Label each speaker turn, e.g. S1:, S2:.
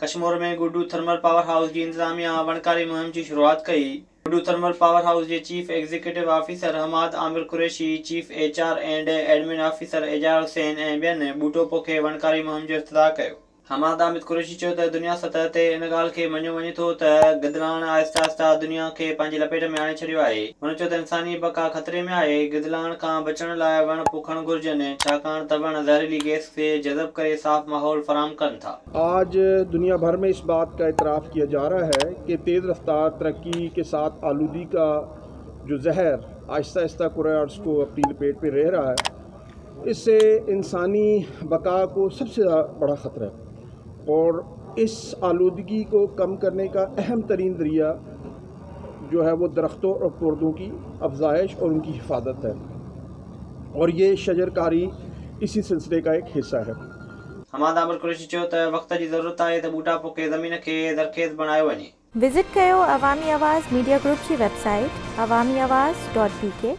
S1: कश्मीर में Guddu thermal power house की इंतजामिया वणकारी मुहिम की शुरुआत कई। गुड्डू थर्मल पावर हाउस के chief executive officer Hammad Aamir Qureshi, chief HR and admin officer Ejaz Hussain ऐं ॿियनि ॿूटो पोखे वणकारी मुहिम जो इफ्तिताह कयो। हमाद आमिर कुरैशी चयो त दुनिया सतह ते इन ॻाल्हि खे मञियो वञे थो त गिदलाण आहिस्ता आहिस्ता दुनिया खे पंहिंजी लपेट में आणे छॾियो आहे। हुन चयो त इंसानी बका ख़तरे में आहे। गिदलाण खां बचण लाइ वण पोखणु घुर्जनि, छाकाणि त वण ज़हरीली गैस खे जज़ब करे साफ़ माहौल फराहम कनि था।
S2: आज दुनिया भर में इस बात का इतराफ़ किया जा रहा है कि तेज़ रफ्तार तरक्की के साथ आलूगी का जो जहर आहिस्ता आहिस्ता कुराए अर्ज़ को अपनी लपेट में रह रहा है, इससे इंसानी बका को सबसे बड़ा ख़तरा है। और इस आलूदगी को कम करने का अहम तरीन ज़रिया जो है वो दरख्तों और पौधों की अफजाइश और उनकी हिफाजत है, और ये शजरकारी इसी सिलसिले का एक हिस्सा है।
S1: हमाद आमिर कुरैशी चयो त वक़्त जी ज़रूरत आहे त ॿूटा पोखे ज़मीन खे ज़रख़ेज़ बणायो वञे।
S3: विज़िट कयो अवामी आवाज़ मीडिया ग्रुप की वेबसाइट awamiawaz.pk।